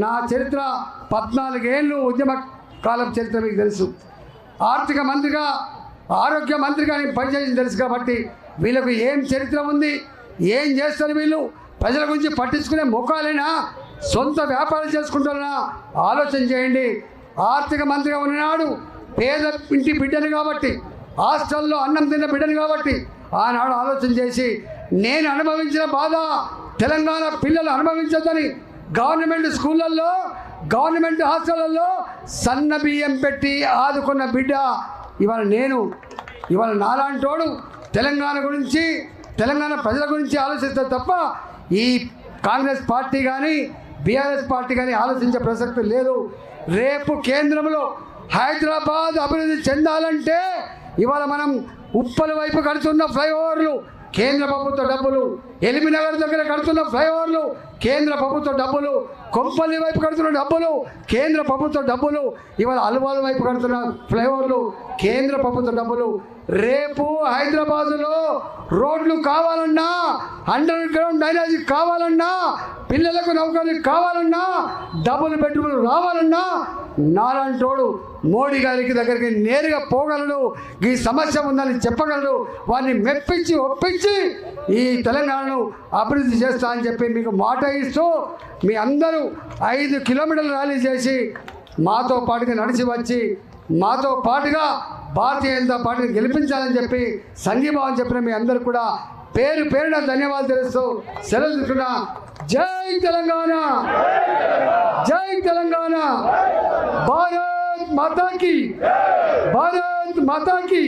నా చరిత్ర 14 ఏళ్ళు ఉద్యమ కాలం చరిత్ర మీకు తెలుసు. ఆర్థిక మంత్రిగా, ఆరోగ్య మంత్రిగా నేను పనిచేసింది తెలుసు. కాబట్టి వీళ్ళకు ఏం చరిత్ర ఉంది, ఏం చేస్తారు వీళ్ళు, ప్రజల గురించి పట్టించుకునే ముఖాలైనా సొంత వ్యాపారం చేసుకుంటారన్నా ఆలోచన చేయండి. ఆర్థిక మంత్రిగా ఉన్ననాడు పేద ఇంటి బిడ్డను కాబట్టి, హాస్టల్లో అన్నం తిన్న బిడ్డను కాబట్టి ఆనాడు ఆలోచన చేసి నేను అనుభవించిన బాధ తెలంగాణ పిల్లలు అనుభవించొద్దని గవర్నమెంట్ స్కూళ్ళల్లో, గవర్నమెంట్ హాస్టళ్లలో సన్న బియ్యం పెట్టి ఆదుకున్న బిడ్డ ఇవాళ నేను. ఇవాళ నాలాంటోడు తెలంగాణ గురించి, తెలంగాణ ప్రజల గురించి ఆలోచిస్తే తప్ప ఈ కాంగ్రెస్ పార్టీ కానీ బీఆర్ఎస్ పార్టీ కానీ ఆలోచించే ప్రసక్తి లేదు. రేపు కేంద్రంలో హైదరాబాద్ అభివృద్ధి చెందాలంటే ఇవాళ మనం ఉప్పల వైపు కడుతున్న ఫ్లైఓవర్లు కేంద్ర ప్రభుత్వ డబ్బులు, ఎలిమినగర్ దగ్గర కడుతున్న ఫ్లైఓవర్లు కేంద్ర ప్రభుత్వ డబ్బులు, కొంపల్లి వైపు కడుతున్న డబ్బులు కేంద్ర ప్రభుత్వ డబ్బులు, ఇవాళ అల్వాల్ వైపు కడుతున్న ఫ్లైఓవర్లు కేంద్ర ప్రభుత్వ డబ్బులు. రేపు హైదరాబాదులో రోడ్లు కావాలన్నా, అండర్ గ్రౌండ్ డ్రైనేజీ కావాలన్నా, పిల్లలకు నౌకర్లు కావాలన్నా, డబుల్ బెడ్రూమ్లు రావాలన్నా నాలాంటోడు మోడీ గారికి దగ్గరికి నేరుగా పోగలడు, ఈ సమస్య ఉందని చెప్పగలడు. వారిని మెప్పించి ఒప్పించి ఈ తెలంగాణను అభివృద్ధి చేస్తా అని చెప్పి మీకు మాట ఇస్తూ మీ అందరూ 5 కిలోమీటర్లు ర్యాలీ చేసి మాతో పాటుగా నడిచి వచ్చి మాతో పాటుగా భారతీయ జనతా పార్టీని గెలిపించాలని చెప్పి సంఘీభావం చెప్పిన మీ అందరూ కూడా పేరు పేరున ధన్యవాదాలు తెలుస్తూ సెలవు తీసుకున్నా. జై తెలంగాణ, జై తెలంగాణ, భారత్ మాతాకి, భారత్ మాతాకి.